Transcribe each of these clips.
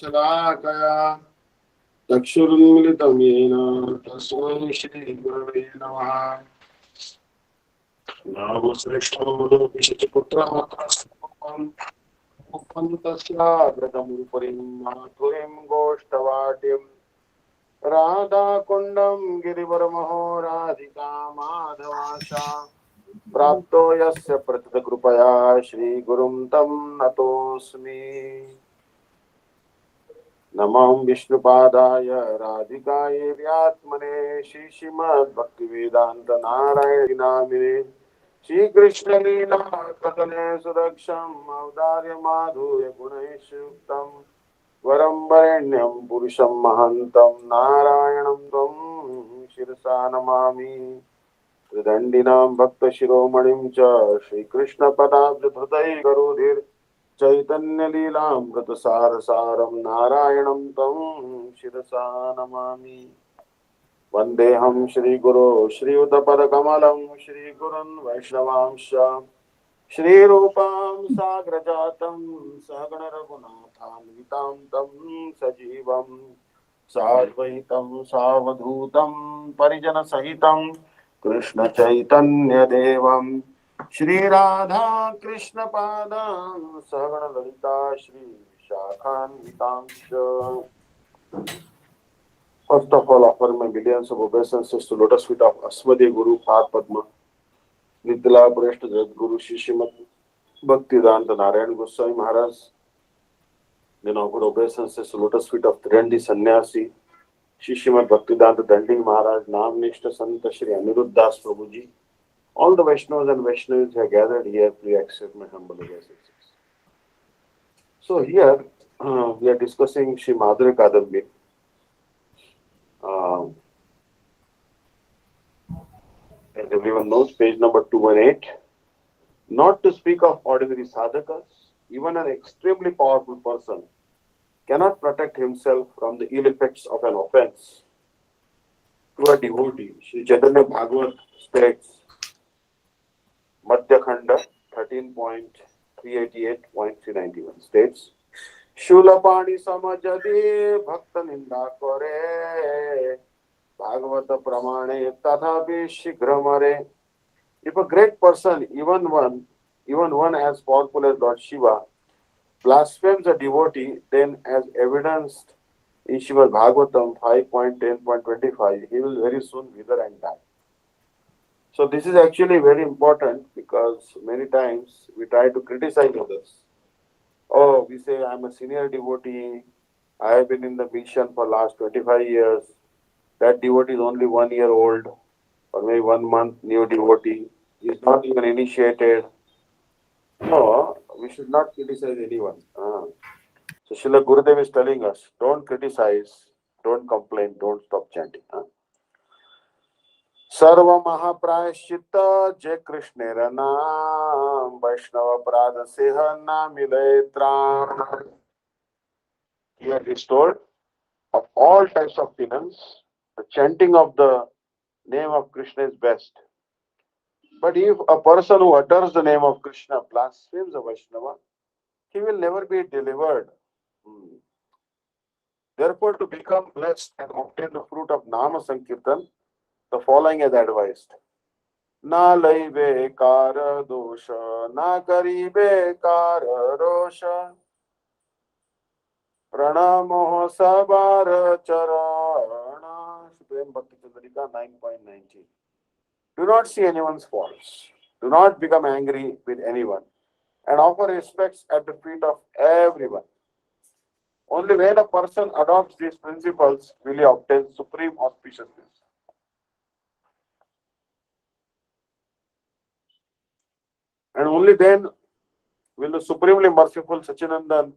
शलाकया चक्षुरुन्मिलितं येन तस्मै श्रीगुरवे नमः। नामो श्रेष्ठो लोकेशपुत्रमात्रम् उपन्तस्याग्रतमुपरिं माधुरीं गोष्ठवाटिं राधाकुण्डं गिरिवरमहो राधिका माधवाशा प्राप्तो यस्य प्रथितकृपया श्रीगुरुं तं नतोऽस्मि। नमो विष्णुपादाय राधिकायै व्यात्मने श्रीश्रीमद्भक्तिवेदान्त नारायण नामिने श्रीकृष्णलीला कथने सुदक्षम् औदार्य माधुर्य गुणैः वरं वरेण्यं पुरुषं महन्तं नारायणं त्वं शिरसा नमामि। त्रिदण्डिनां भक्तशिरोमणिं च श्रीकृष्णपदाब्जधृतैः करोधिर् चैतन्यलीलामृतसारसारं नारायणं तं शिरसा नमामि। वन्देऽहं श्रीगुरो श्रीयुतपदकमलं श्रीगुरुन् वैष्णवांश्च श्रीरूपां साग्रजातं सगणरघुनाथान्वितां तं सजीवं साद्वैतं सावधूतं परिजनसहितं कृष्णचैतन्यदेवं Shri Radha कृष्णपादान् सगणललिता श्रीविशाखान्वितांश्च। First of all, offer my millions of obeisances to lotus feet of Asmadi Guru Path Padma, Nitila Preshta Jagat Guru Shishimad Bhaktivedanta Narayan Goswami Maharaj. Then offer obeisances to lotus feet of Triyandi Sannyasi, Shishimad Bhaktivedanta Dandi Maharaj, Namnishta Santa Shri Aniruddha Das Prabhuji. All the Vaishnavas and Vaishnavis who are gathered here, please accept my humble obeisances. So here we are discussing Shri Madhurya kadambini. As everyone knows, page number 218. Not to speak of ordinary sadhakas, even an extremely powerful person cannot protect himself from the ill effects of an offense to a devotee. Sri Chaitanya Bhagavat states, Madhya Khanda 13.388.391 states, Shulapani samajadi bhakta ninda kore Bhagavata pramane tathapi shigramare. If a great person, even one as powerful as Lord Shiva, blasphemes a devotee, then as evidenced in Srimad Bhagavatam 5.10.25, he will very soon wither and die. So this is actually very important because many times we try to criticize others. Oh, we say, I'm a senior devotee, I have been in the mission for last 25 years, that devotee is only 1 year old, or maybe 1 month new devotee, he is not even initiated. No, we should not criticize anyone. So Srila Gurudev is telling us, don't criticize, don't complain, don't stop chanting. Sarva Mahaprayashchitta Jai Krishna Ranam Vaishnava Prada Sehana Miletram. Here it is told, of all types of penance, the chanting of the name of Krishna is best. But if a person who utters the name of Krishna blasphemes a Vaishnava, he will never be delivered. Therefore, to become blessed and obtain the fruit of Nama Sankirtan, the following is advised. Na laibe kara dosha, na karibe kara rosha, pranamo sabara charana. Supreme Bhakti Chandrika 9.19. Do not see anyone's faults. Do not become angry with anyone. And offer respects at the feet of everyone. Only when a person adopts these principles will he obtain supreme auspiciousness. And only then will the supremely merciful Sachinandan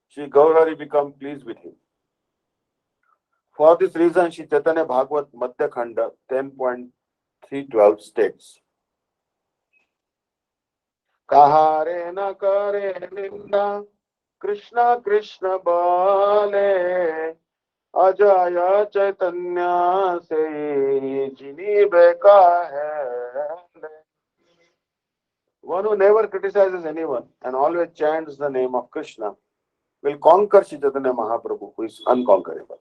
Sri Gaurari become pleased with him. For this reason, Sri Chaitanya Bhagavat Madhya Khanda 10.312 states, Kahare na kare ninda Krishna Krishna bale Ajaya Chaitanya se jini beka hai. One who never criticizes anyone and always chants the name of Krishna will conquer Shri Chaitanya Mahaprabhu, who is unconquerable.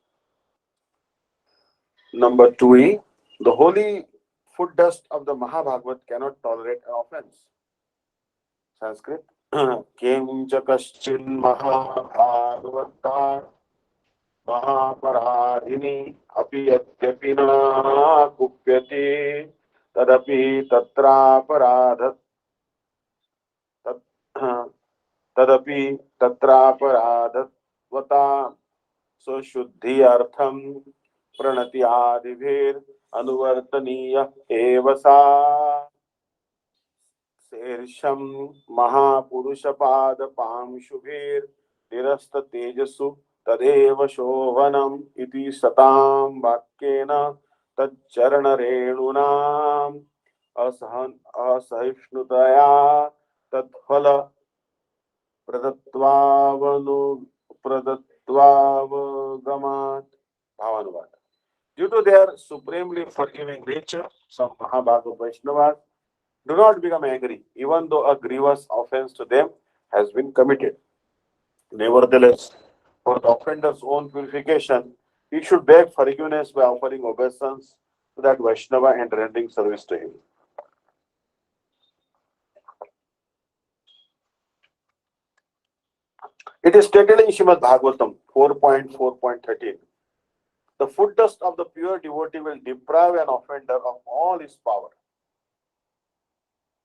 Number 2e, the holy foot dust of the Mahabhagavat cannot tolerate an offense. Sanskrit. Kim cha kaschin mahabhagavata महापराधिनी अपि यद्यपि न कुप्यते तदपि तत्रापराधत् तदपि तत्रापराधत्वता स्वशुद्धि अर्थं प्रणति आदिभिर अनुवर्तनीय एव सा शीर्षं महापुरुषपाद पांशुभिर निरस्त तेजसु तदेव शोभनम् इति सतां वाक्येन तच्चरण रेणूनाम् असहिष्णुतया तत्फल प्रदत्वावनु प्रदत्वावगमात्. भावानुवाद. Due to their supremely forgiving nature, some Mahabhagavad Vaishnavas do not become angry, even though a grievous offense to them has been committed. Nevertheless, for the offender's own purification, he should beg forgiveness by offering obeisance to that Vaishnava and rendering service to him. It is stated in Srimad Bhagavatam 4.4.13. The foot dust of the pure devotee will deprive an offender of all his power.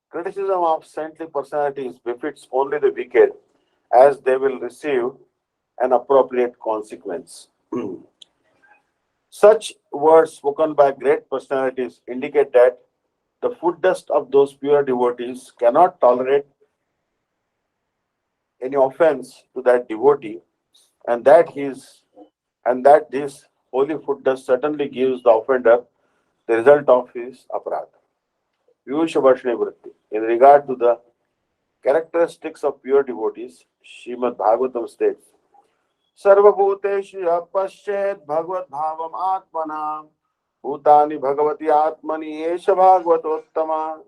Criticism of saintly personalities befits only the wicked, as they will receive an appropriate consequence. Such words spoken by great personalities indicate that the foot dust of those pure devotees cannot tolerate any offense to that devotee, and that this holy foot dust certainly gives the offender the result of his aparadha. Vyusha Varshne Vritti. In regard to the characteristics of pure devotees, Srimad Bhagavatam states, सर्वभूतेषु यः पश्येत् भगवद्भावम् आत्मना भूतानि भगवति आत्मनि एष भागवतोत्तमा.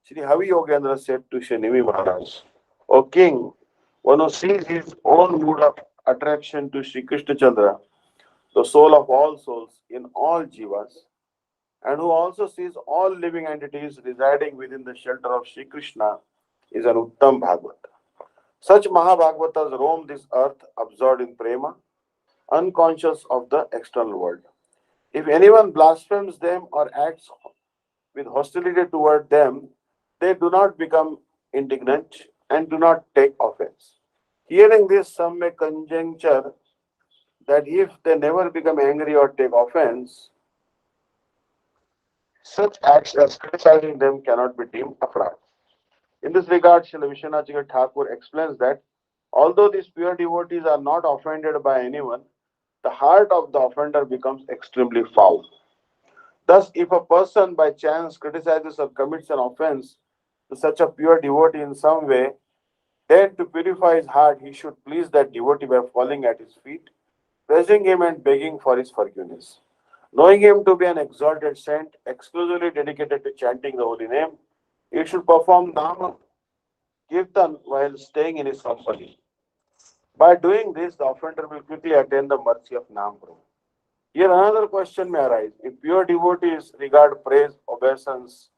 Shri Havi Yogendra said to Shri Nimi Maharaj, O king, one who sees his own mood of attraction to Shri Krishna Chandra, the soul of all souls in all jivas, and who also sees all living entities residing within the shelter of Shri Krishna, is an Uttam Bhagavat. Such Mahabhagavatas roam this earth absorbed in prema, unconscious of the external world. If anyone blasphemes them or acts with hostility toward them, they do not become indignant and do not take offense. Hearing this, some may conjecture that if they never become angry or take offense, such acts as criticizing them cannot be deemed aparadha. In this regard, Srila Vishwanath Thakur explains that although these pure devotees are not offended by anyone, the heart of the offender becomes extremely foul. Thus, if a person by chance criticizes or commits an offense to such a pure devotee in some way, then to purify his heart, he should please that devotee by falling at his feet, praising him and begging for his forgiveness. Knowing him to be an exalted saint, exclusively dedicated to chanting the holy name, he should perform Nama Kirtan while staying in his company. By doing this, the offender will quickly attain the mercy of Namprabhu. Here another question may arise. If pure devotees regard praise, obeisance,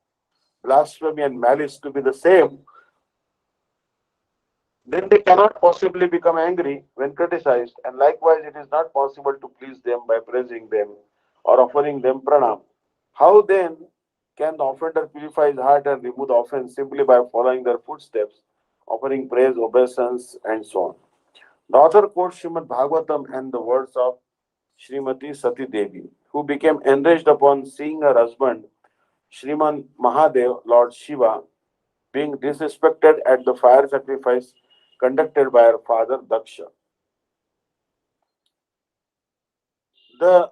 blasphemy and malice to be the same, then they cannot possibly become angry when criticized, and likewise it is not possible to please them by praising them or offering them pranam. How then can the offender purify his heart and remove the offense simply by following their footsteps, offering praise, obeisance, and so on? The author quotes Srimad Bhagavatam and the words of Srimati Sati Devi, who became enraged upon seeing her husband, Sriman Mahadev, Lord Shiva, being disrespected at the fire sacrifice conducted by her father Daksha. The,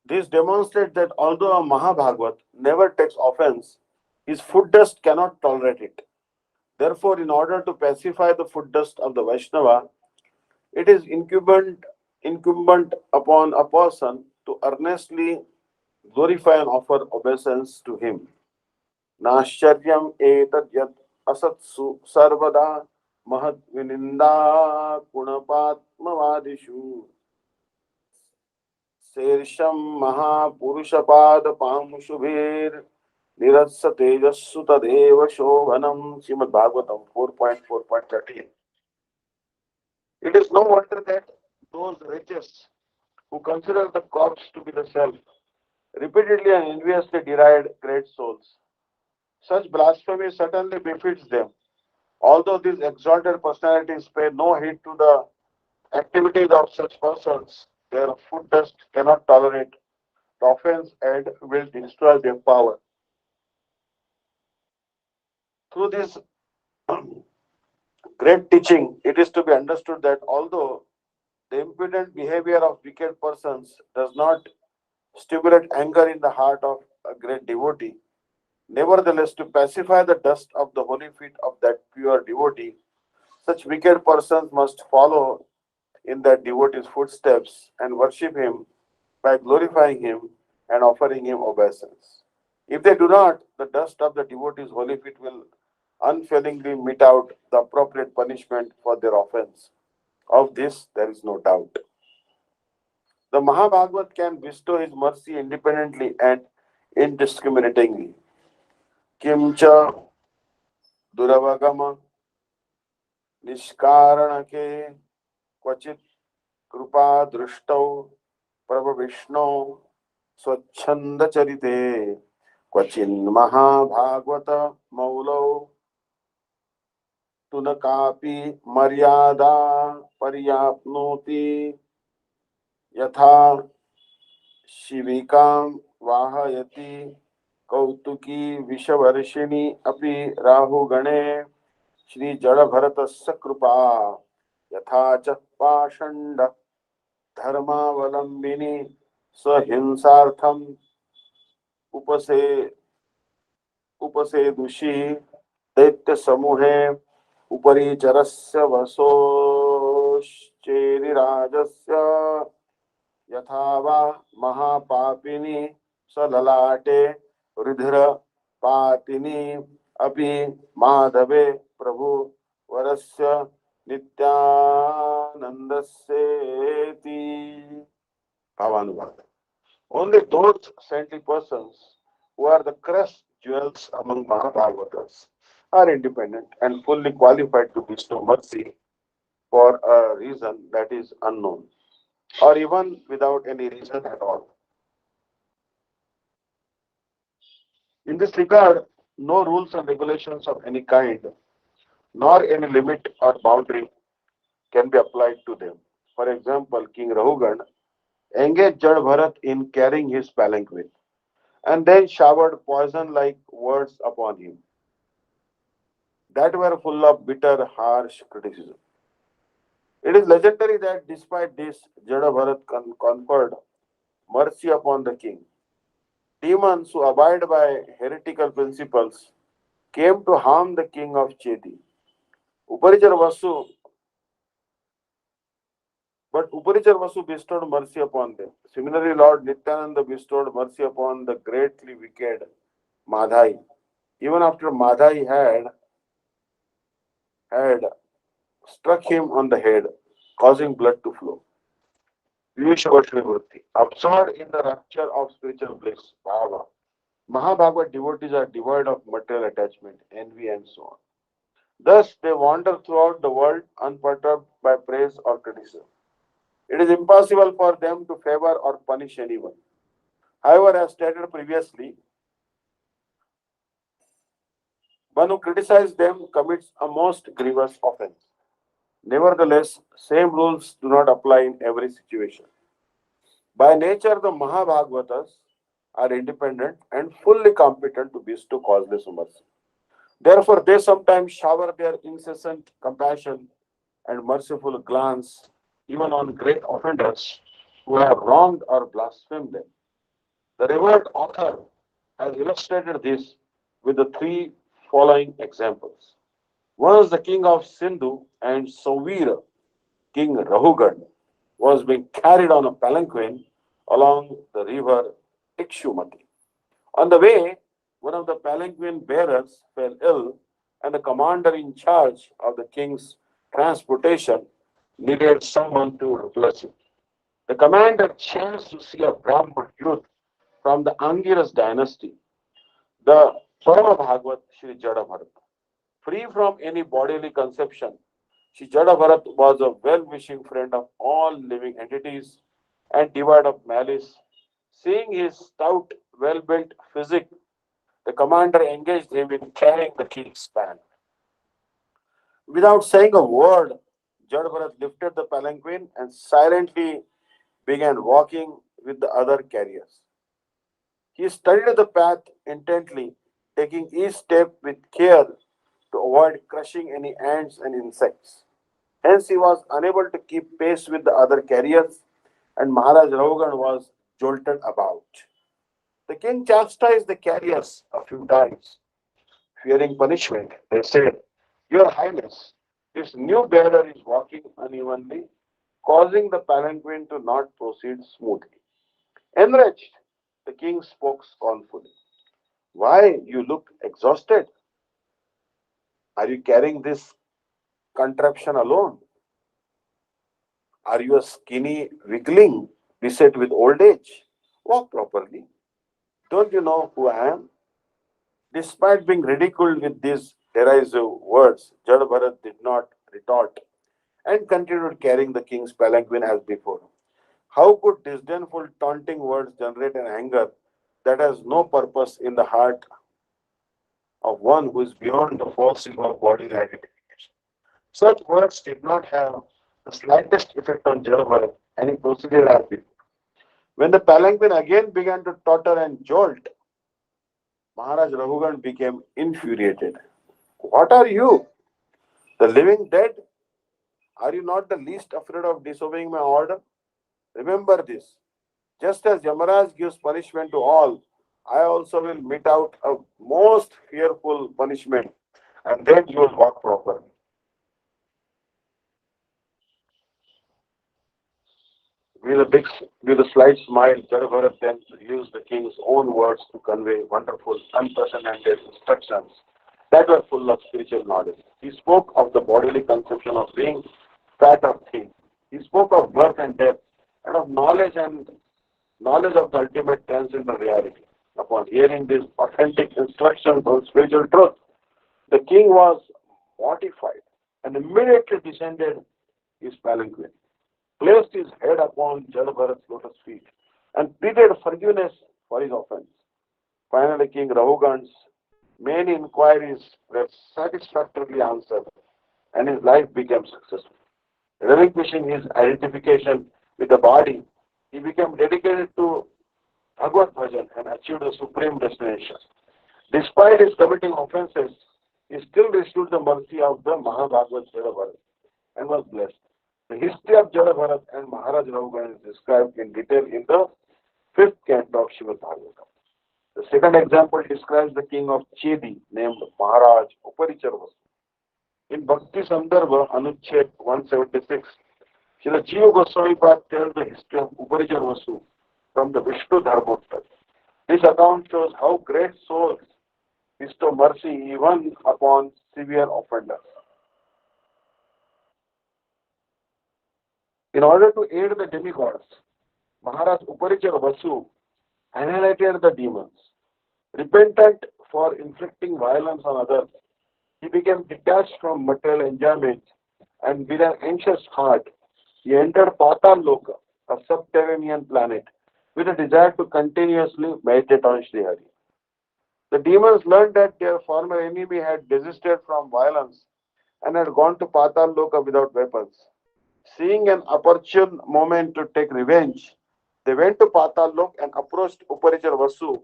this demonstrates that although a Mahabhagavat never takes offense, his foot dust cannot tolerate it. Therefore, in order to pacify the foot dust of the Vaishnava, it is incumbent upon a person to earnestly glorify and offer obeisance to him. Nascharyam etad yat asatsu sarvada महद्विनिन्दा गुणपात्मवादिषु शीर्षं महापुरुषपादपांशुभिर् निरस्य तेजस्सु तदेव शोभनम्. Srimad Bhagavatam 4.4.13. It is no wonder that those wretches who consider the corpse to be the self repeatedly and enviously deride great souls. Such blasphemy certainly befits them. Although these exalted personalities pay no heed to the activities of such persons, their foot dust cannot tolerate the offense and will destroy their power. Through this great teaching, it is to be understood that although the impudent behavior of wicked persons does not stimulate anger in the heart of a great devotee, nevertheless, to pacify the dust of the holy feet of that pure devotee, such wicked persons must follow in that devotee's footsteps and worship him by glorifying him and offering him obeisance. If they do not, the dust of the devotee's holy feet will unfailingly mete out the appropriate punishment for their offense. Of this, there is no doubt. The Mahabhagavat can bestow his mercy independently and indiscriminatingly. Kimcha duravagama निष्कारणके क्वचित् कृपा दृष्टौ प्रभ विष्णु स्वच्छंद चरिते क्वचिन्महाभागवत मौलौ तु न कापि मर्यादा पर्याप्नोति यथा शिविकां वाहयति कौतुकी विषवर्षिणी अपि राहुगणे श्री जड़ भरतस्य कृपा यथा च पाषण्ड धर्मावलंबिनी सहिंसार्थम उपसे उपसेदुषि दैत्य समूहे उपरि चरस्य वसोश्चेरिराजस्य यथा वा महापापिनी सललाटे रुधिर पातिनी अपि माधवे प्रभु वरस्य नित्यानंदस्येति. Bhavanuvad. Only those saintly persons who are the crest jewels among Mahabhagavatas are independent and fully qualified to bestow mercy for a reason that is unknown, or even without any reason at all. In this regard, no rules and regulations of any kind, nor any limit or boundary can be applied to them. For example, King Rahugan engaged Jad Bharat in carrying his palanquin and then showered poison like words upon him that were full of bitter, harsh criticism. It is legendary that despite this, Jada Bharat conferred mercy upon the king. Demons who abide by heretical principles came to harm the king of Chedi. Uparichar Vasu, but Uparichar Vasu bestowed mercy upon them. Similarly, Lord Nityananda bestowed mercy upon the greatly wicked Madhai. Even after Madhai had struck him on the head, causing blood to flow. Absorbed in the rapture of spiritual bliss, Bhava. Mahabhagavad devotees are devoid of material attachment, envy, and so on. Thus, they wander throughout the world unperturbed by praise or criticism. It is impossible for them to favor or punish anyone. However, as stated previously, one who criticizes them commits a most grievous offense. Nevertheless, same rules do not apply in every situation. By nature, the Mahabhagavatas are independent and fully competent to bestow causeless mercy. Therefore, they sometimes shower their incessant compassion and merciful glance even on great offenders who have wronged or blasphemed them. The revered author has illustrated this with the three following examples. One is the king of Sindhu and Sauvira, King Rahugan, was being carried on a palanquin along the river Ikshumati. On the way, one of the palanquin bearers fell ill and the commander in charge of the king's transportation needed someone to replace him. The commander chanced to see a Brahmin youth from the Angiras dynasty, the Parama Bhagavat Sri Jadabharat. Free from any bodily conception, Sri Jadabharat was a well-wishing friend of all living entities and devoid of malice. Seeing his stout, well-built physique, the commander engaged him in carrying the king's span. Without saying a word, Jadabharat lifted the palanquin and silently began walking with the other carriers. He studied the path intently, taking each step with care to avoid crushing any ants and insects. Hence, he was unable to keep pace with the other carriers, and Maharaj Raugan was jolted about. The king chastised the carriers a few times. Fearing punishment, they said, Your Highness, this new bearer is walking unevenly, causing the palanquin to not proceed smoothly. Enraged, the king spoke scornfully. Why, you look exhausted. Are you carrying this contraption alone? Are you a skinny weakling beset with old age? Walk properly. Don't you know who I am? Despite being ridiculed with these derisive words, Jadabharat did not retort and continued carrying the king's palanquin as before. How could disdainful, taunting words generate an anger that has no purpose in the heart of one who is beyond the forcing of bodily identification? Such words did not have the slightest effect on Jadabharat, and he proceeded as before. When the palanquin again began to totter and jolt, Maharaj Raghugan became infuriated. What are you? The living dead? Are you not the least afraid of disobeying my order? Remember this. Just as Yamaraj gives punishment to all, I also will mete out a most fearful punishment, and then you will walk properly. With a big, with a slight smile, Jadabharat then used the king's own words to convey wonderful, unprecedented instructions that were full of spiritual knowledge. He spoke of the bodily conception of being fat of things. He spoke of birth and death, and of knowledge of the ultimate transcendental reality. Upon hearing these authentic instructions on spiritual truth, the king was mortified and immediately descended his palanquin, placed his head upon Jalabharat's lotus feet, and pleaded forgiveness for his offense. Finally, King Rahugan's many inquiries were satisfactorily answered, and his life became successful. Relinquishing his identification with the body, he became dedicated to Bhagavad Bhajan and achieved the supreme destination. Despite his committing offenses, he still received the mercy of the Mahabhagavad Jadabharat and was blessed. The history of Jadabharat and Maharaj Raghugan is described in detail in the fifth canto of Srimad Bhagavatam. The second example describes the king of Chedi named Maharaj Uparichar. In Bhakti Sandarbha, Anuchet 176, Srila Jiva Goswami Pad tells the history of Uparichar Vasu from the Vishnu Dharmottara. This account shows how great souls bestow mercy even upon severe offenders. In order to aid the demigods, Maharaj Uparichar Vasu annihilated the demons. Repentant for inflicting violence on others, he became detached from material enjoyment and with an anxious heart, he entered Patal Loka, a subterranean planet, with a desire to continuously meditate on Sri Hari. The demons learned that their former enemy had desisted from violence and had gone to Patal Loka without weapons. Seeing an opportune moment to take revenge, they went to Patal Lok and approached Uparichar Vasu,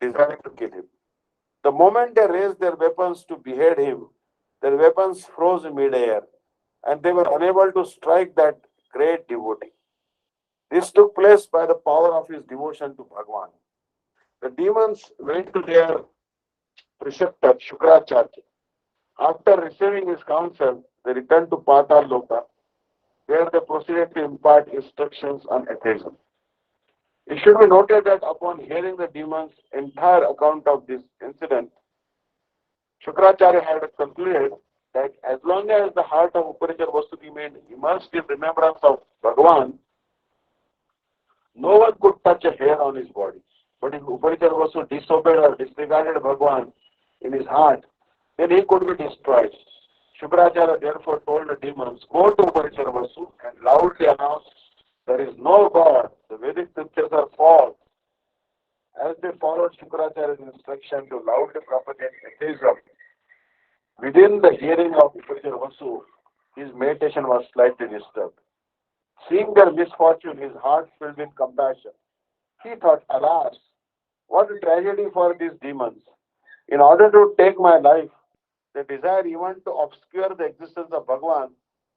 desiring to kill him. The moment they raised their weapons to behead him, their weapons froze in midair, and they were unable to strike that great devotee. This took place by the power of his devotion to Bhagwan. The demons went to their preceptor Shukracharya. After receiving his counsel, they returned to Patal Loka, where they proceeded to impart instructions on atheism. It should be noted that upon hearing the demons' entire account of this incident, Shukracharya had concluded that as long as the heart of Upanishad Vasu remained immersed in remembrance of Bhagavan, no one could touch a hair on his body. But if Upanishad Vasu disobeyed or disregarded Bhagavan in his heart, then he could be destroyed. Shukracharya therefore told the demons, go to Upanishad Vasu and loudly announce, there is no God, the Vedic scriptures are false. As they followed Shukracharya's instruction to loudly propagate atheism, within the hearing of Upanishad Vasu, his meditation was slightly disturbed. Seeing their misfortune, his heart filled with compassion. He thought, alas, what a tragedy for these demons. In order to take my life, they desire even to obscure the existence of Bhagavan,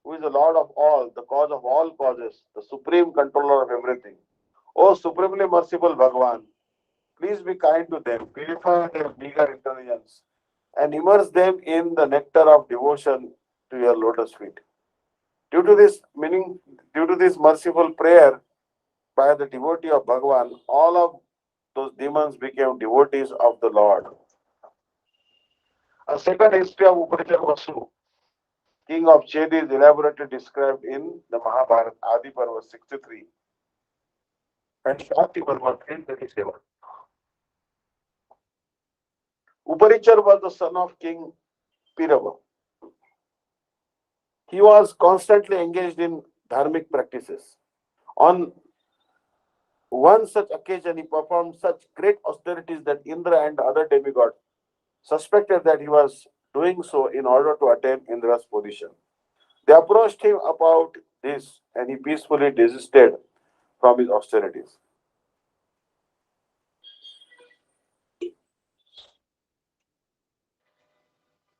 who is the Lord of all, the cause of all causes, the supreme controller of everything. O supremely merciful Bhagavan, please be kind to them, purify their meager intelligence, and immerse them in the nectar of devotion to your lotus feet. Due to this meaning, due to this merciful prayer by the devotee of Bhagavan, all of those demons became devotees of the Lord. A second history of Upanishad Vasu, king of Chedi, is elaborately described in the Mahabharata, Adi Parva 63 and Shakti Parva 337. Uparichar was the son of King Pirava. He was constantly engaged in dharmic practices. On one such occasion, he performed such great austerities that Indra and other demigods suspected that he was doing so in order to attain Indra's position. They approached him about this and he peacefully desisted from his austerities.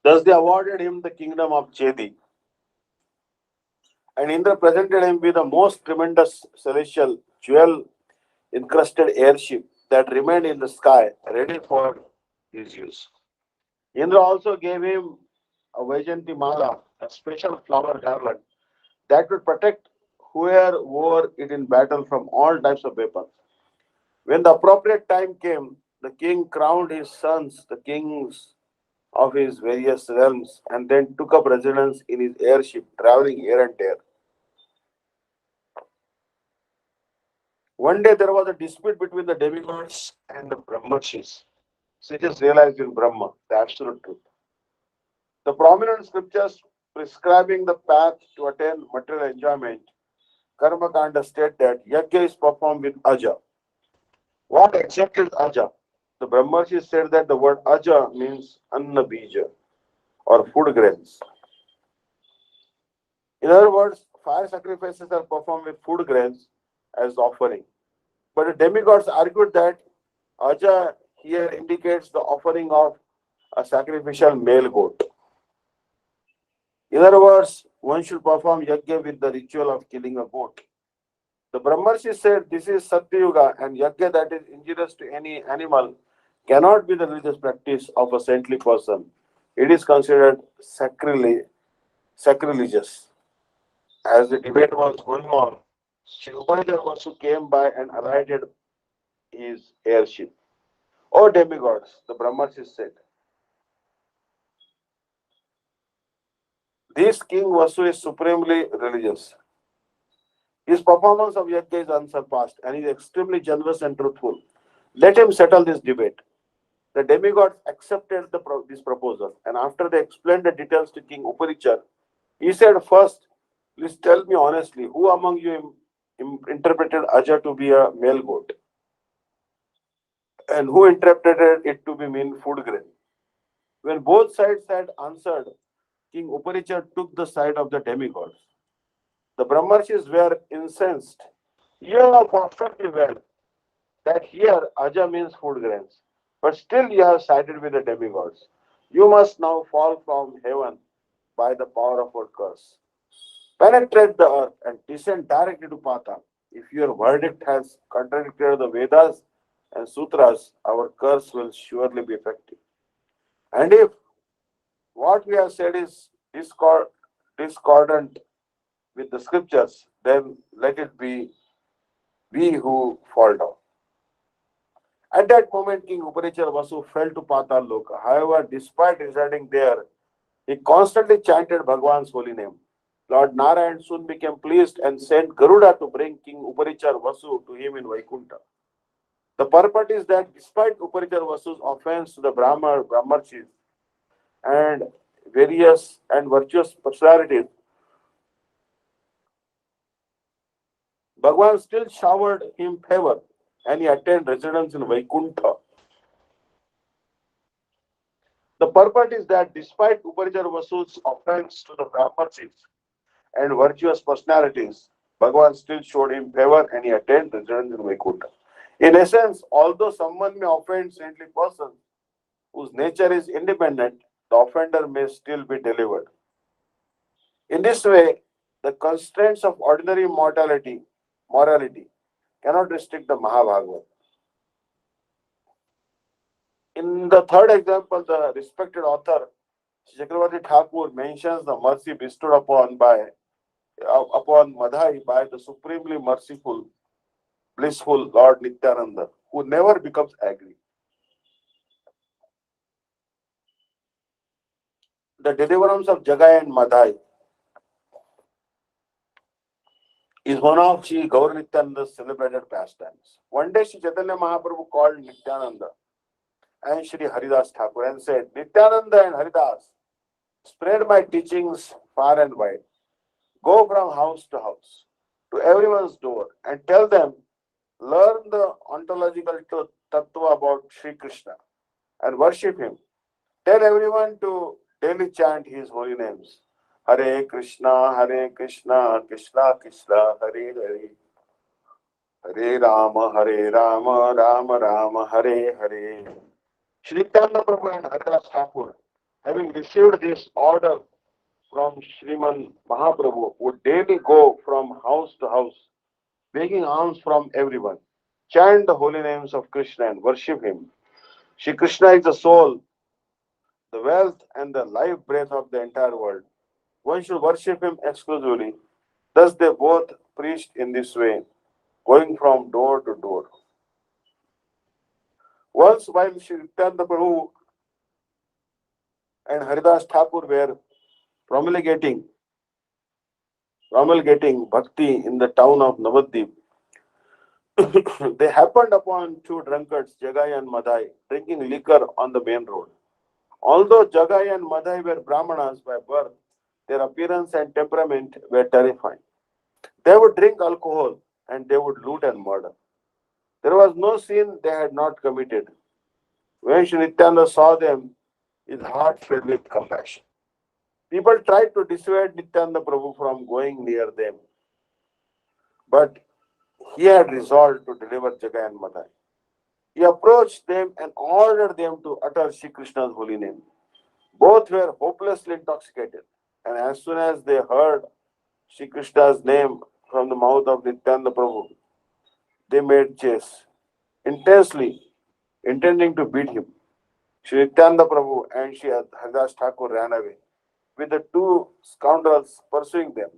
Thus, they awarded him the kingdom of Chedi, and Indra presented him with a most tremendous celestial jewel encrusted airship that remained in the sky, ready for his use. Indra also gave him a Vajanti Mala, a special flower garland that would protect whoever wore it in battle from all types of weapons. When the appropriate time came, the king crowned his sons the kings of his various realms and then took up residence in his airship, traveling here and there. One day there was a dispute between the demigods and the Brahmarshis. Sages realized in Brahma the absolute truth. The prominent scriptures prescribing the path to attain material enjoyment, Karma Kanda, state that Yajna is performed with Aja. What exactly is Aja? The Brahmarshis said that the word Aja means Anna Bija or food grains. In other words, fire sacrifices are performed with food grains as offering. But the demigods argued that Aja here indicates the offering of a sacrificial male goat. In other words, one should perform yajna with the ritual of killing a goat. The Brahmarshi said this is Satyuga and yajna that is injurious to any animal cannot be the religious practice of a saintly person. It is considered sacrilegious. As the debate was going on, Shivapanja also came by and alighted his airship. O demigods, the Brahmarshi said, this king Vasu is supremely religious. His performance of yajna is unsurpassed and he is extremely generous and truthful. Let him settle this debate. The demigods accepted this proposal, and after they explained the details to King Uparichar, he said, first, please tell me honestly, who among you interpreted Aja to be a male goat, and who interpreted it to be mean food grain? When both sides had answered, King Uparichar took the side of the demigods. The Brahmarshis were incensed. You know perfectly well that here Aja means food grains, but still you have sided with the demigods. You must now fall from heaven by the power of our curse. Penetrate the earth and descend directly to Pata. If your verdict has contradicted the Vedas and Sutras, our curse will surely be effective. And if what we have said is discordant with the scriptures, then let it be we who fall down. At that moment, King Uparachar Vasu fell to Patal Loka. However, despite residing there, he constantly chanted Bhagwan's holy name. Lord Narayan soon became pleased and sent Garuda to bring King Uparachar Vasu to him in Vaikuntha. The purport is that despite Uparachar Vasu's offense to the Brahmarshis and various and virtuous personalities, Bhagwan still showered him favor and he attained residence in Vaikuntha. The purport is that despite Uparachar Vasu's offense to the Brahmarshis and virtuous personalities, Bhagwan still showed him favor and he attained residence in Vaikuntha. In essence, although someone may offend saintly person whose nature is independent, the offender may still be delivered. In this way, the constraints of ordinary morality cannot restrict the Mahabhagavad. In the third example, the respected author Chakravarti Thakur mentions the mercy bestowed upon Madhai by the supremely merciful, blissful Lord Nityananda, who never becomes angry. The deliverance of Jagai and Madhai is one of Sri Gaur Nityananda's celebrated pastimes. One day, Sri Chaitanya Mahaprabhu called Nityananda and Sri Haridas Thakur and said, Nityananda and Haridas, spread my teachings far and wide. Go from house to house, to everyone's door, and tell them, learn the ontological tattva about Sri Krishna and worship him. Tell everyone to daily chant his holy names. Hare Krishna, Krishna Krishna, Hare Hare. Hare Rama, Rama Rama, Hare Hare. Sri Nityananda Prabhu and Haridas Thakur, having received this order from Sriman Mahaprabhu, would daily go from house to house, begging alms from everyone. Chant the holy names of Krishna and worship him. Shri Krishna is the soul, the wealth, and the life breath of the entire world. One should worship him exclusively. Thus they both preached in this way, going from door to door. Once while Sri Nityananda Prabhu and Haridas Thakur were promulgating bhakti in the town of Navadvip, they happened upon two drunkards, Jagai and Madhai, drinking liquor on the main road. Although Jagai and Madhai were Brahmanas by birth, their appearance and temperament were terrifying. They would drink alcohol and they would loot and murder. There was no sin they had not committed. When Sri Nityananda saw them, his heart filled with compassion. People tried to dissuade Nityananda Prabhu from going near them, but he had resolved to deliver Jagai and Madhai. He approached them and ordered them to utter Shri Krishna's holy name. Both were hopelessly intoxicated, and as soon as they heard Shri Krishna's name from the mouth of Nityananda Prabhu, they made chase intensely, intending to beat him. Shri Nityananda Prabhu and Shri Haridas Thakur ran away, with the two scoundrels pursuing them.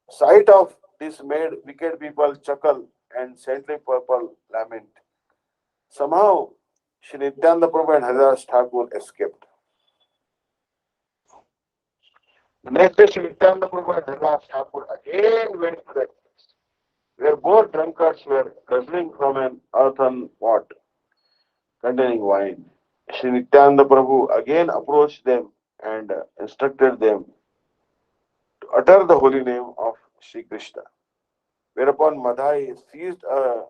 Sight of this made wicked people chuckle and saintly people lament. Somehow, Shri Nityananda Prabhu and Haridas Thakur escaped. The next day, Shri Nityananda Prabhu and Haridas Thakur again went to that place, where both drunkards were guzzling from an earthen pot containing wine. Shri Nityananda Prabhu again approached them and instructed them to utter the holy name of Shri Krishna. Whereupon Madhai seized a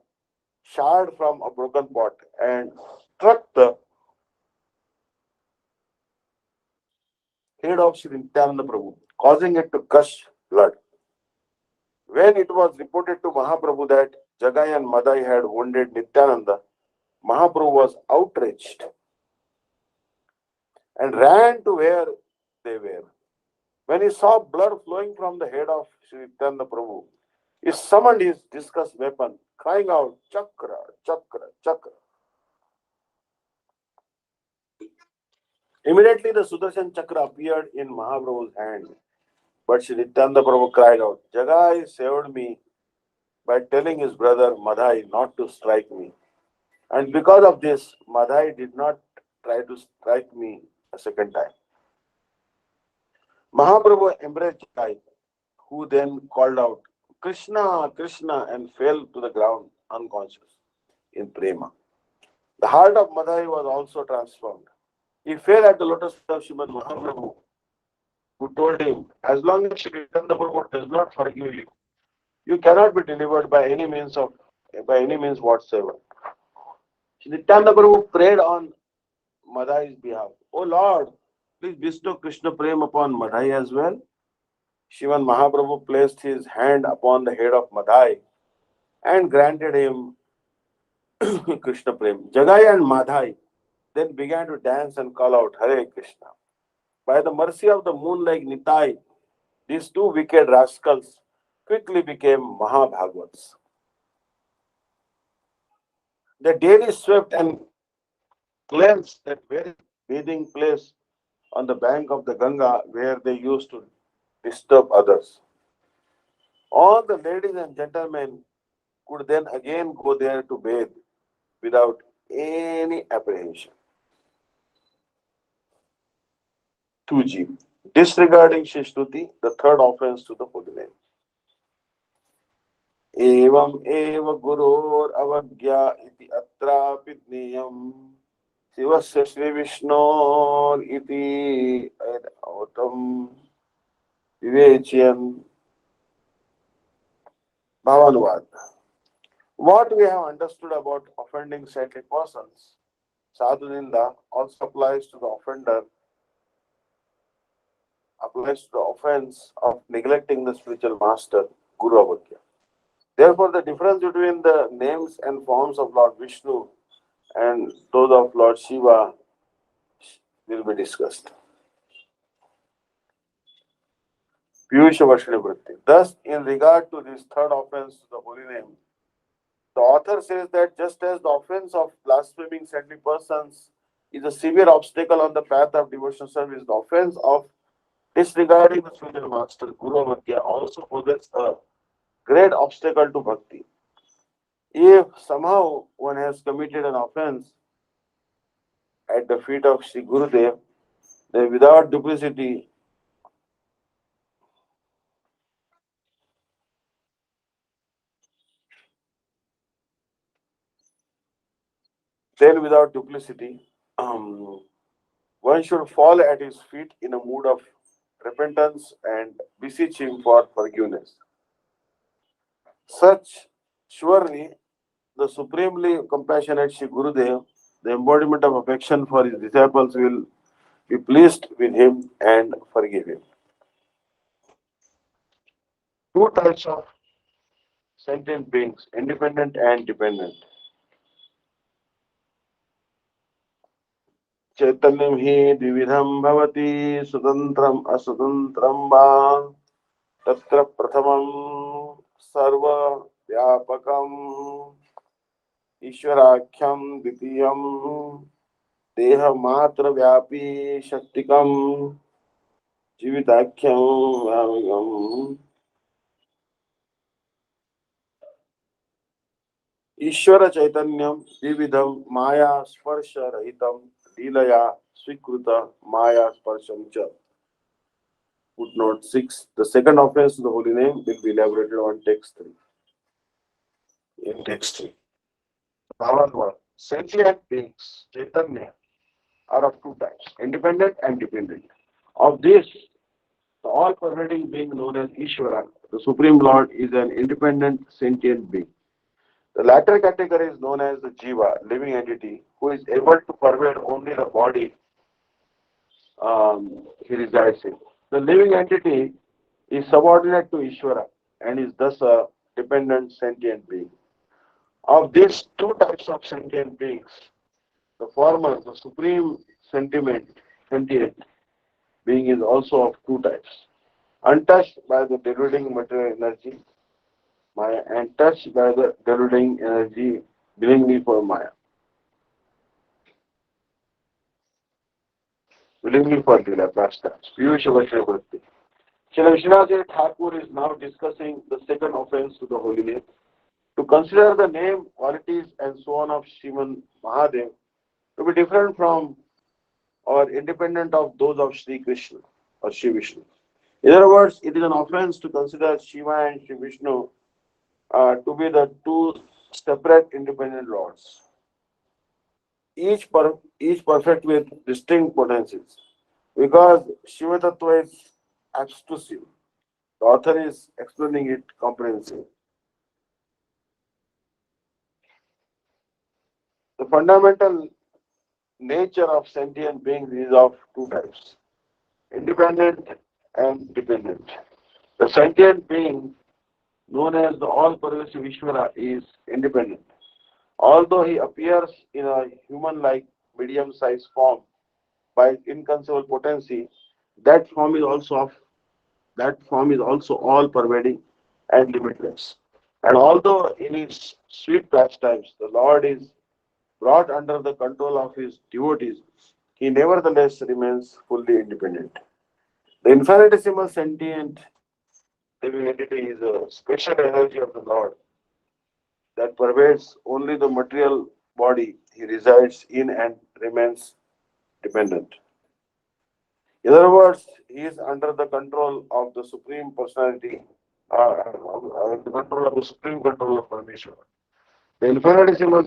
shard from a broken pot and struck the head of Sri Nityananda Prabhu, causing it to gush blood. When it was reported to Mahaprabhu that Jagai and Madhai had wounded Nityananda, Mahaprabhu was outraged and ran to where they were. When he saw blood flowing from the head of Sri Nityananda Prabhu, he summoned his discus weapon, crying out, Chakra, Chakra, Chakra. Immediately the Sudarshan Chakra appeared in Mahaprabhu's hand. But Sri Nityananda Prabhu cried out, Jagai saved me by telling his brother Madhai not to strike me. And because of this, Madhai did not try to strike me a second time. Mahaprabhu embraced Jagai, who then called out, Krishna, Krishna, and fell to the ground unconscious in prema. The heart of Madhai was also transformed. He fell at the lotus feet of Srimad Mahaprabhu, who told him, as long as Sri Nityananda Prabhu does not forgive you, you cannot be delivered by any means whatsoever. Sri Nityananda Prabhu prayed on Madhai's behalf. Oh Lord, please bestow Krishna Prem upon Madhai as well. Shivan Mahaprabhu placed his hand upon the head of Madhai and granted him Krishna Prem. Jagai and Madhai then began to dance and call out Hare Krishna. By the mercy of the moon like Nitai, these two wicked rascals quickly became Mahabhagavats. They daily swept and cleansed that very bathing place on the bank of the Ganga where they used to disturb others. All the ladies and gentlemen could then again go there to bathe without any apprehension. 2G. Disregarding Shishtuti, the third offense to the holy name. एवं एव गुरोर अवज्ञा इति अत्रापि ज्ञेयम् शिवस्य श्रीविष्णोर् इति औतम विवेचयन् भावानुवाद. What we have understood about offending saintly persons, sadhu ninda, also applies to the offense of neglecting the spiritual master, Guru Avagya. Therefore, the difference between the names and forms of Lord Vishnu and those of Lord Shiva will be discussed. Piyusha Vashni Vritti. Thus, in regard to this third offense to the holy name, the author says that just as the offense of blaspheming saintly persons is a severe obstacle on the path of devotional service, the offense of disregarding the spiritual master, Guru Avagya, also poses a great obstacle to bhakti. If somehow one has committed an offense at the feet of Sri Gurudev, then without duplicity, um, one should fall at his feet in a mood of repentance and beseech him for forgiveness. Such, surely, the supremely compassionate Sri Gurudev, the embodiment of affection for his disciples, will be pleased with him and forgive him. Two types of sentient beings, independent and dependent. चैतन्यम हि द्विविधम भवति स्वतंत्रम अस्वतंत्रम वा तत्र प्रथमं सर्वव्यापकम् ईश्वराख्यं द्वितीयं देहमात्रव्यापी शक्तिकं जीविताख्यं व्यापकम्. ईश्वर चैतन्यम द्विविधम माया स्पर्श रहितम लीलया स्वीकृत माया स्पर्शम च. Footnote 6. The second offense to the holy name will be elaborated on text 3. In text 3. Bhavanva. Sentient beings, Chaitanya, are of two types, independent and dependent. Of this, the all-pervading being known as Ishvara, the Supreme Lord, is an independent sentient being. The latter category is known as the Jiva, living entity, who is able to pervade only the body he resides in. The living entity is subordinate to Ishvara and is thus a dependent sentient being. Of these two types of sentient beings, the former, the supreme sentient being, is also of two types. Untouched by the deluding material energy, Maya, and touched by the deluding energy willingly for Maya. Willingly for Lila pastimes. Piyusha Vashya Bhakti. Srila Vishwanath Thakur is now discussing the second offense to the holy name. To consider the name, qualities, and so on of Sriman Mahadev to be different from or independent of those of Sri Krishna or Sri Vishnu. In other words, it is an offense to consider Shiva and Sri Vishnu to be the two separate independent lords, each perfect with distinct potencies. Because Shiva Tattva is exclusive, the author is explaining it comprehensively. The fundamental nature of sentient beings is of two types, independent and dependent. The sentient being, known as the all pervasive Ishvara, is independent. Although he appears in a human like medium sized form by inconceivable potency, that form is also of that form is also all pervading and limitless. And although in his sweet pastimes the Lord is brought under the control of his devotees, he nevertheless remains fully independent. The infinitesimal sentient living entity is a special energy of the Lord that pervades only the material body he resides in and remains dependent. In other words, he is under the control of the Supreme Personality, the control of the Supreme Control of Parmeshwar. The infinitesimal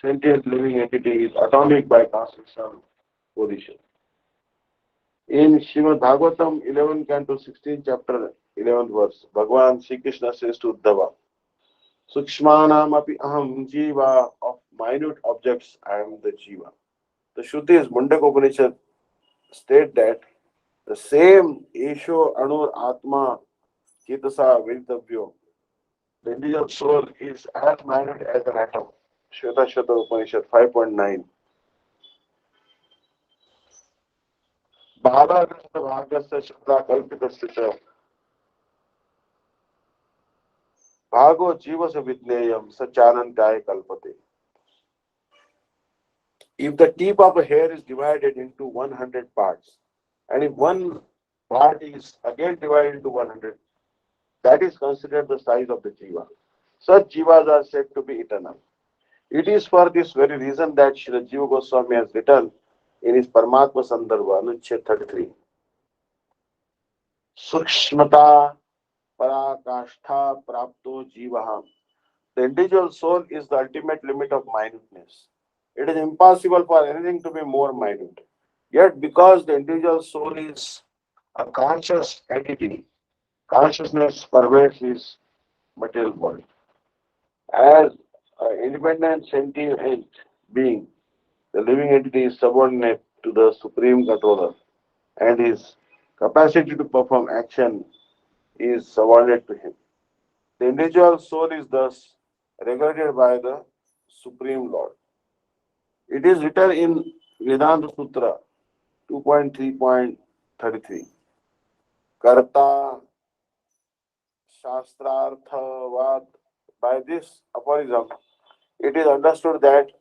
sentient living entity is atomic by constitutional position. In Srimad Bhagavatam 11 Canto 16 chapter 11th verse, Bhagavan Sri Krishna says to Uddhava, Sukshmanam api aham jiva, of minute objects I am the jiva. The Shrutis Mundaka Upanishad state that the same Esho Anur Atma Chetasa Veditavyo, the individual soul is as minute as an atom. Shweta Shweta Upanishad 5.9. बालाग्रस्त भागस्य श्रद्धा कल्पितस्य च भागो जीवस्य विज्ञेयम सचानंत्याय कल्पते. If the tip of a hair is divided into 100 parts, and if one part is again divided into 100, that is considered the size of the jiva. Such jivas are said to be eternal. It is for this very reason that Srila Jiva Goswami has written in his Paramatma Sandarbha, Anuched 33, Sukshmata Parakashtha Prapto Jivaha. The individual soul is the ultimate limit of minuteness. It is impossible for anything to be more minute. Yet, because the individual soul is a conscious entity, consciousness pervades his material body. As an independent sentient being, the living entity is subordinate to the supreme controller, and his capacity to perform action is subordinate to him. The individual soul is thus regulated by the Supreme Lord. It is written in Vedanta Sutra 2.3.33. Karta Shastrarthavad. By this aphorism, it is understood that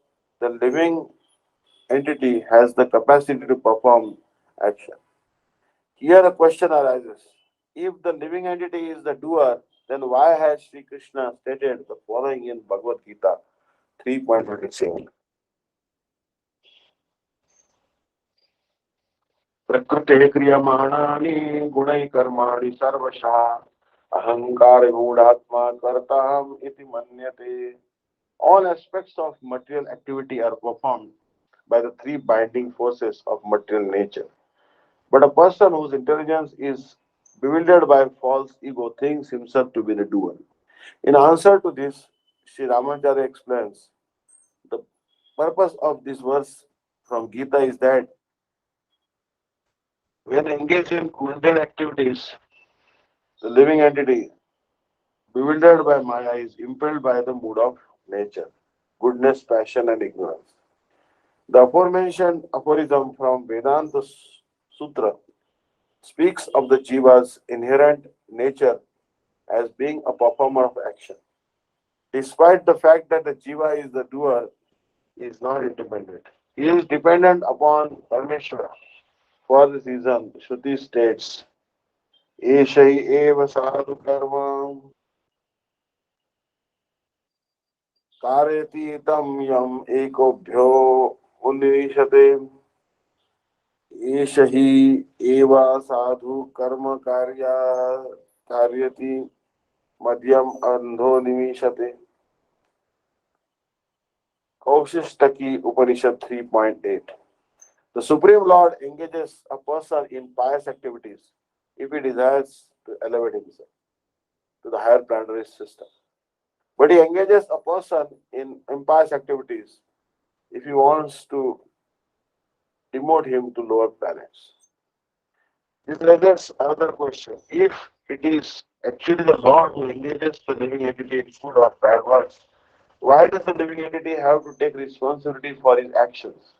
the living entity has the capacity to perform action. Here a question arises. If the living entity is the doer, then why has Sri Krishna stated the following in Bhagavad Gita 3.27? प्रकृते क्रियमाणानि गुणै कर्माणि सर्वशः अहंकार गूढ़ात्मा कर्ताहम् इति मन्यते. All aspects of material activity are performed by the three binding forces of material nature. But a person whose intelligence is bewildered by false ego thinks himself to be the doer. In answer to this, Sri Ramacharya explains the purpose of this verse from Gita is that when engaged in mundane activities, the living entity, bewildered by Maya, is impelled by the mood of nature, goodness, passion, and ignorance. The aforementioned aphorism from Vedanta Sutra speaks of the jiva's inherent nature as being a performer of action. Despite the fact that the jiva is the doer, he is not independent. He is dependent upon Parmeshwara. For this reason, Shruti states, Eshai eva sadhu karma कारयति तं यम एकोभ्यो उन्निशते एष हि एव साधु कर्म कार्या कारयति मध्यम अंधो निमिषते. Kaushistaki Upanishad 3.8. The Supreme Lord engages a person in pious activities if he desires to elevate himself to the higher planetary system. But he engages a person in impious activities if he wants to demote him to lower planets. This raises another question. If it is actually the Lord who engages the living entity in good or bad works, why does the living entity have to take responsibility for his actions?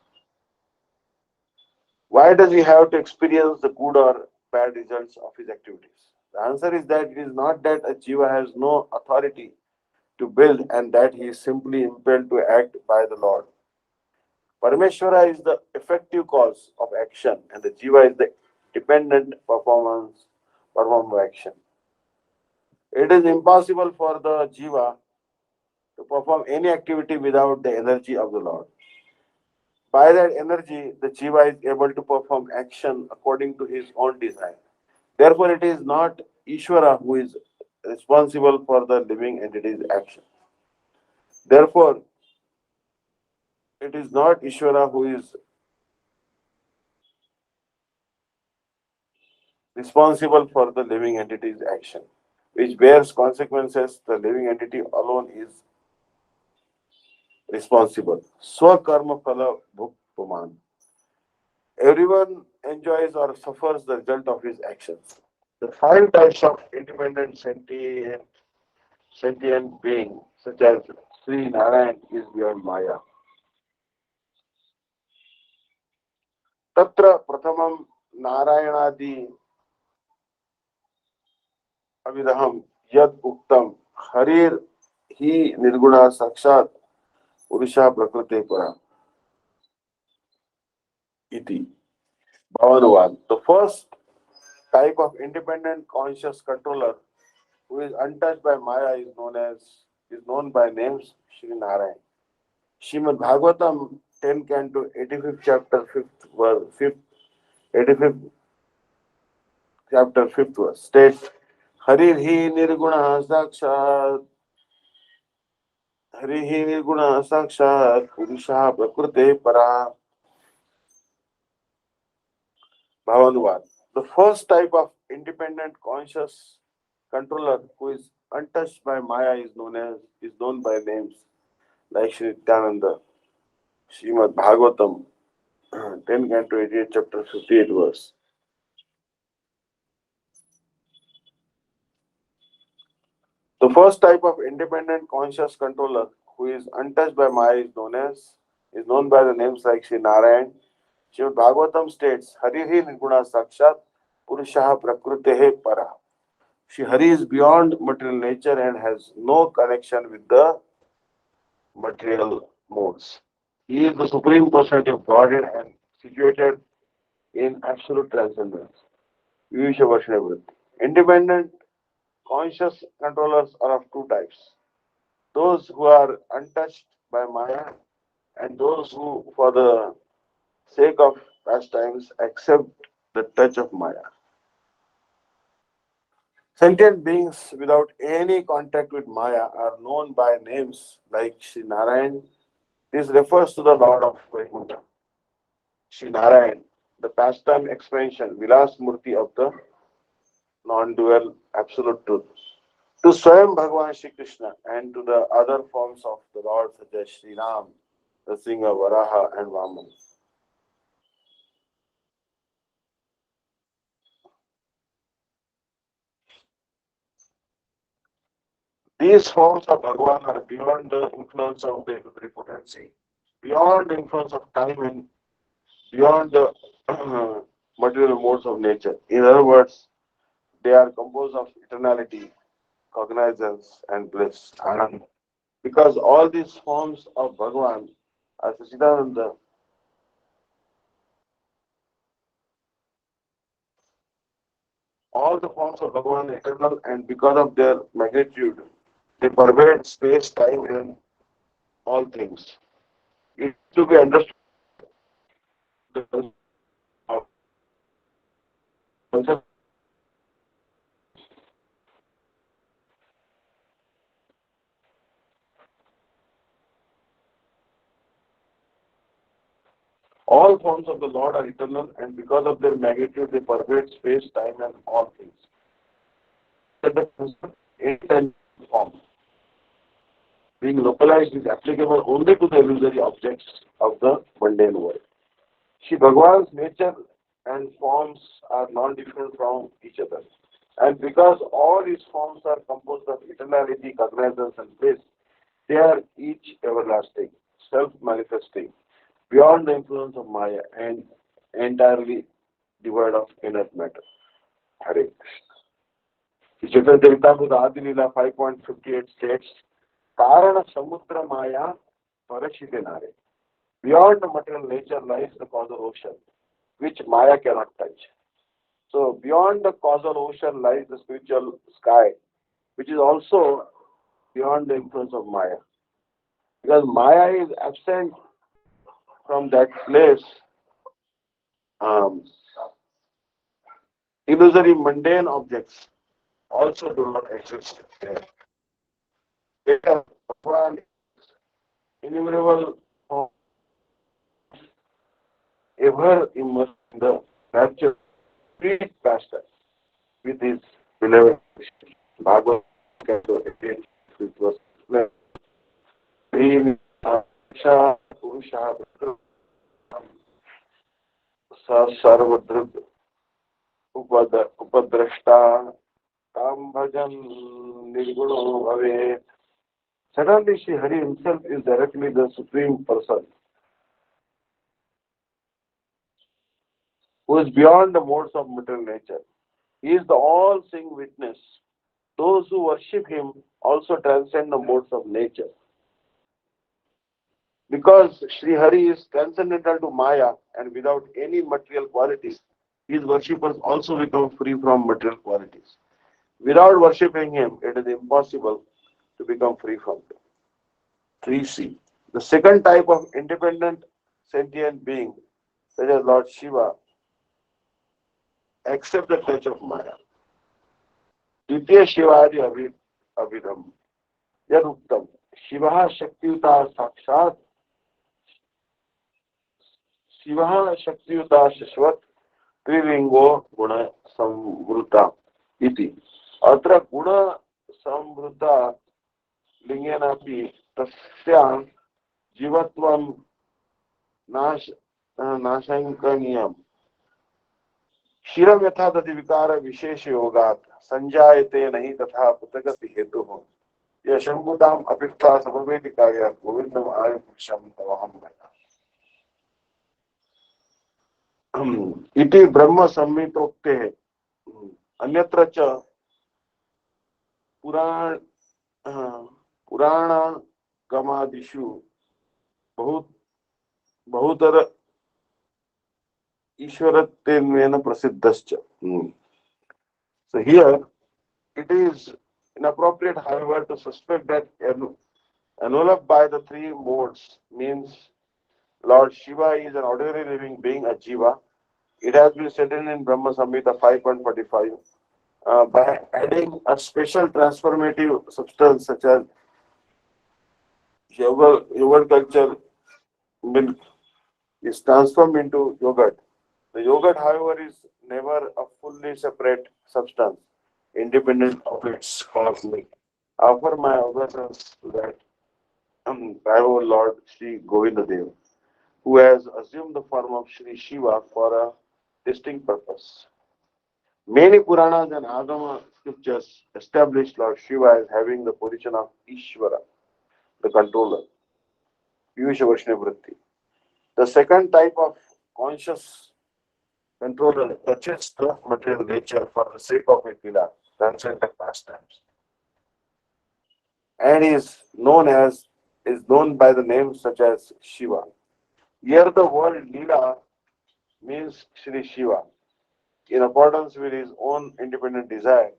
Why does he have to experience the good or bad results of his activities? The answer is that it is not that a jiva has no authority to build and that he is simply impelled to act by the Lord. Parameshwara is the effective cause of action and the jiva is the dependent perform action. It is impossible for the jiva to perform any activity without the energy of the Lord. By that energy, the jiva is able to perform action according to his own design. Therefore, it is not Ishvara who is responsible for the living entity's action. Therefore, it is not Ishvara who is responsible for the living entity's action, which bears consequences. The living entity alone is responsible. Swakarma phala bhukpuman. Everyone enjoys or suffers the result of his actions. The five types of independent sentient being, such as Sri Narayan, is beyond Maya. तत्र प्रथमं नारायणादि अविदहं यद उक्तम हरिर ही निर्गुणा साक्षात पुरुषः प्रकृते परा इति भावानुवाद. The first type of independent conscious controller who is untouched by Maya is known by names Sri Narayan. Srimad Bhagavatam 10 Canto 85th chapter 5th verse 5th 85th chapter 5th verse states हरिर ही निर्गुणः साक्षात् हरि ही निर्गुणः साक्षात् पुरुषः प्रकृते परा. Bhavanuvad. The first type of independent conscious controller who is untouched by Maya is known by names like Sri Nityananda, Srimad Bhagavatam, 10 Canto 88 chapter 58 verse. The first type of independent conscious controller who is untouched by Maya is known by the names like Sri Narayan. Srimad Bhagavatam states, Harihi Nirguna Sakshat Purushaha Prakrutehe Para. Shri Hari is beyond material nature and has no connection with the material modes. He is the Supreme Personality of Godhead and situated in absolute transcendence. Vivisha Vaishnava. Independent conscious controllers are of two types. Those who are untouched by Maya and those who, for the sake of pastimes, accept the touch of Maya. Sentient beings without any contact with Maya are known by names like Sri Narayan. This refers to the Lord of Vaikuntha. Sri Narayan, the pastime expansion, Vilas Murti of the non-dual absolute truth. To Swayam Bhagavan Shri Krishna and to the other forms of the Lord such as Sri Ram, the Singha, Varaha and Vaman. These forms of Bhagavan are beyond the influence of the potency, beyond the influence of time and beyond the material modes of nature. In other words, they are composed of eternality, cognizance, and bliss. And because all these forms of Bhagavan are Sachidananda, all the forms of Bhagavan are eternal, and because of their magnitude, they pervade space, time, and all things. It is to be understood the concept. All forms of the Lord are eternal, and because of their magnitude, they pervade space, time, and all things. That the concept intangible form being localized is applicable only to the illusory objects of the mundane world. Shri Bhagavan's nature and forms are non-different from each other. And because all his forms are composed of eternality, cognizance, and bliss, they are each everlasting, self-manifesting, beyond the influence of Maya, and entirely devoid of inert matter. Hare Krishna. Chaitanya Charitamrita Adi Leela 5.58 states, Karana Samudra Maya Parashitenare. Beyond the material nature lies the causal ocean, which Maya cannot touch. So, beyond the causal ocean lies the spiritual sky, which is also beyond the influence of Maya. Because Maya is absent from that place, um, illusory mundane objects also do not exist there. They are innumerable ever immersed in the natural sweet pasture with his beloved Bhagavad Gita, which was सर्वदृग उपद्रष्टा काम भजन निर्गुणो भवे. Suddenly Sri Hari himself is directly the Supreme Person who is beyond the modes of material nature. He is the all-seeing witness. Those who worship him also transcend the modes of nature. Because Sri Hari is transcendental to Maya and without any material qualities, his worshippers also become free from material qualities. Without worshipping him, it is impossible to become free from them. 3C. The second type of independent sentient being, such as Lord Shiva, accept the touch of Maya. द्वितीय शिवादि अभिधम यद उत्तम शिवः शक्तियुता साक्षात् शिवः शक्तियुता शश्वत त्रिलिंगो गुण संवृता इति. अत्र गुण संवृता लिंगेनापि तस्यां जीवत्वं नाशंकनीयम्. क्षीरम यथा तदि विकार विशेष योगात् संजायते नहीं तथा पृथगति हेतु हो. यह शंभुताम अपिक्ता समवेदिकाया गोविंदम आय पुरुषम तवहम भया. इति ब्रह्म संहितोक्ते अन्यत्र च पुराण पुराणागमादिषु बहुतर ईश्वरत्वेन प्रसिद्धश्च. So here it is inappropriate, however, to suspect that enveloped by the three modes means Lord Shiva is an ordinary living being, a jiva. It has been stated in Brahma Samhita 5.45. By adding a special transformative substance such as yogurt culture milk is transformed into yogurt. The yogurt, however, is never a fully separate substance, independent of its cause milk. I offer my obeisance to that Bravo Lord Sri Govindadev, who has assumed the form of Sri Shiva for a distinct purpose. Many Puranas and Agama scriptures establish Lord Shiva as having the position of Ishvara, the controller, Piyusha Vaishnavritti. The second type of conscious controller touches the material nature for the sake of its lila, transcendental pastimes, and is known by the names such as Shiva. Here the word lila means Sri Shiva, in accordance with his own independent desire.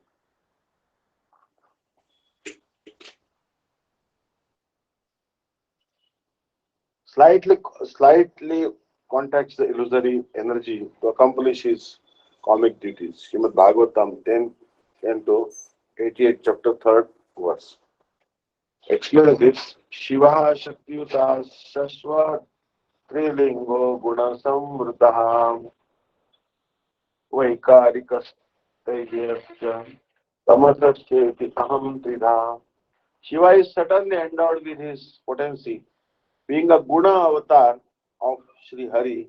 slightly, slightly contacts the illusory energy to accomplish his comic duties. Srimad Bhagavatam 10 to 88, chapter 3rd verse. Explain this. Shiva Shakyuta Shashva Trilingo Guna Samvrtaha Vaikarikastairyasya Tamasasyeti Aham Tridha. Shiva is certainly endowed with his potency. Being a Guna avatar of Sri Hari,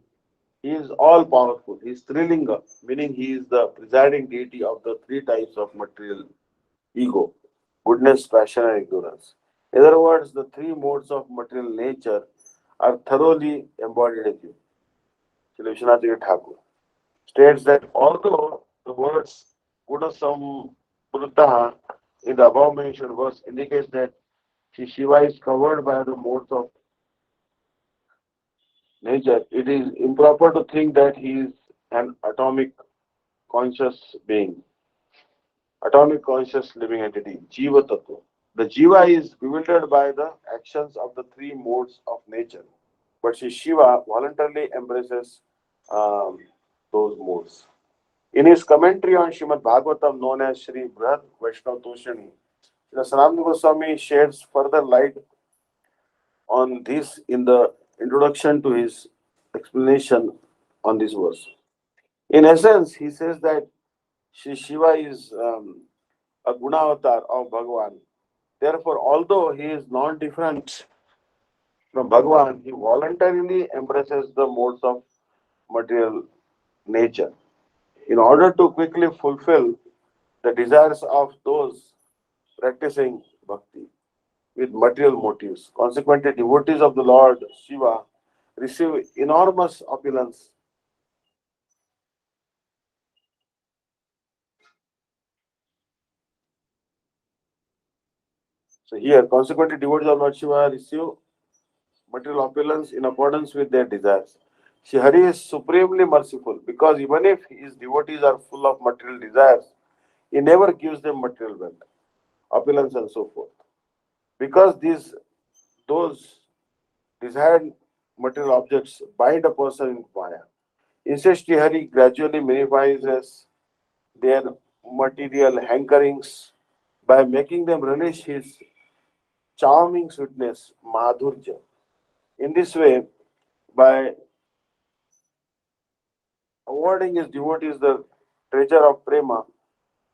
he is all powerful. He is Trilinga, meaning he is the presiding deity of the three types of material ego: goodness, passion, and ignorance. In other words, the three modes of material nature are thoroughly embodied in him. Shri Vishwanath Thakur states that although the words Gunasam Purutaha in the above mentioned verse indicates that Sri Shiva is covered by the modes of nature, it is improper to think that he is an conscious being, atomic conscious living entity, Jiva Tattva. The Jiva is bewildered by the actions of the three modes of nature, but Sri Shiva voluntarily embraces um, those modes. In his commentary on Srimad Bhagavatam, known as Sri Brihad Vaishnav Toshani, the Sanatana Goswami sheds further light on this in the introduction to his explanation on this verse. In essence, he says that Sri Shiva is a guna avatar of Bhagavan. Therefore, although he is not different from Bhagavan, he voluntarily embraces the modes of material nature in order to quickly fulfill the desires of those practicing bhakti with material motives. Consequently, devotees of the Lord Shiva receive enormous opulence. So here, consequently, devotees of Lord Shiva receive material opulence in accordance with their desires. Shri Hari is supremely merciful because even if his devotees are full of material desires, he never gives them material wealth, opulence, and so forth. Because those desired material objects bind a person in Maya. Instead, Shri Hari gradually minimizes their material hankerings by making them relish his charming sweetness, Madhurya. In this way, by awarding his devotees the treasure of prema,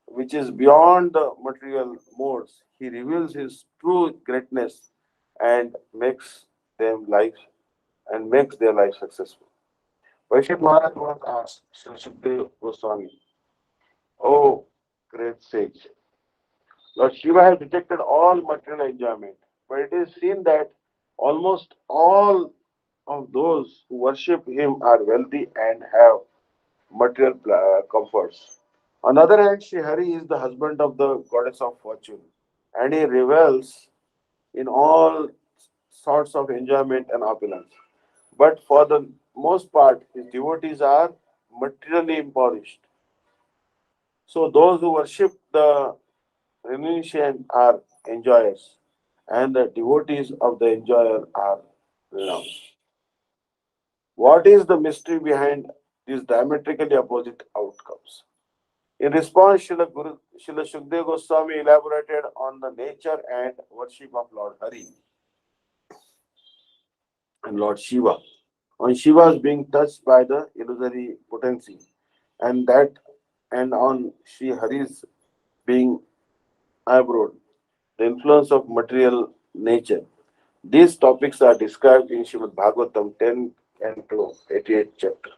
which is beyond the material modes, he reveals his true greatness and makes their life successful. Vaishnav Maharaj was asked, Sri Sukdev Goswami, "Oh, great sage, Lord Shiva has rejected all material enjoyment, but it is seen that almost all of those who worship him are wealthy and have material comforts. On the other hand, Sri Hari is the husband of the goddess of fortune, and he revels in all sorts of enjoyment and opulence. But for the most part, his devotees are materially impoverished. So those who worship the renunciant are enjoyers, and the devotees of the enjoyer are renounced. What is the mystery behind these diametrically opposite outcomes? In response, Srila Shukdev Goswami elaborated on the nature and worship of Lord Hari and Lord Shiva. On Shiva's being touched by the illusory potency, and that and on Sri Hari's being eyebrow, the influence of material nature. These topics are described in Srimad Bhagavatam 10 and 88 chapter.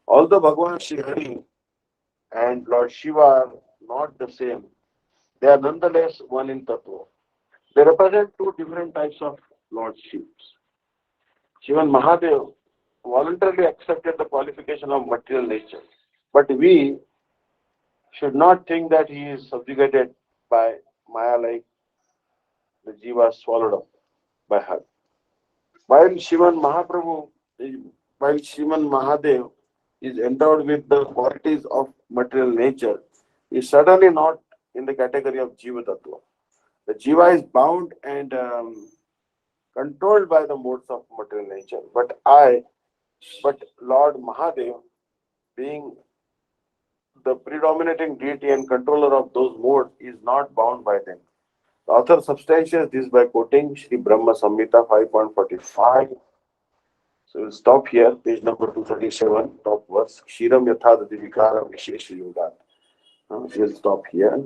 Although Bhagavan Sri Hari and Lord Shiva are not the same, they are nonetheless one in Tattva. They represent two different types of lordships. Shivan Mahadev voluntarily accepted the qualification of material nature, but we should not think that he is subjugated by Maya like the jiva swallowed up by her. While Shivan Mahaprabhu, while Shivan Mahadev is endowed with the qualities of material nature, he is certainly not in the category of Jiva Tattva. The Jiva is bound and controlled by the modes of material nature. But Lord Mahadev, being the predominating deity and controller of those modes, is not bound by them. The author substantiates this by quoting Sri Brahma Samhita 5.45. So we'll stop here, page number 237, top verse. Kshiram yathadati vikara vishesha yogat. We'll stop here.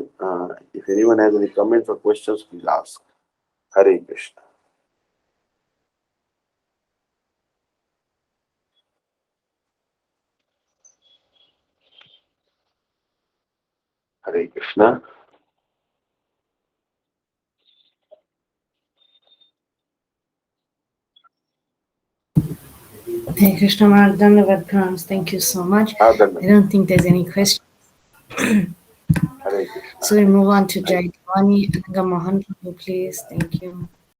If anyone has any comments or questions, please ask. Hare Krishna. Hare Krishna. Hey Krishna Mardana Pranams, thank you so much. I don't think there's any question. Hare Krishna. So we move on to Jai Dhwani. Anga Mohan, please. Thank you.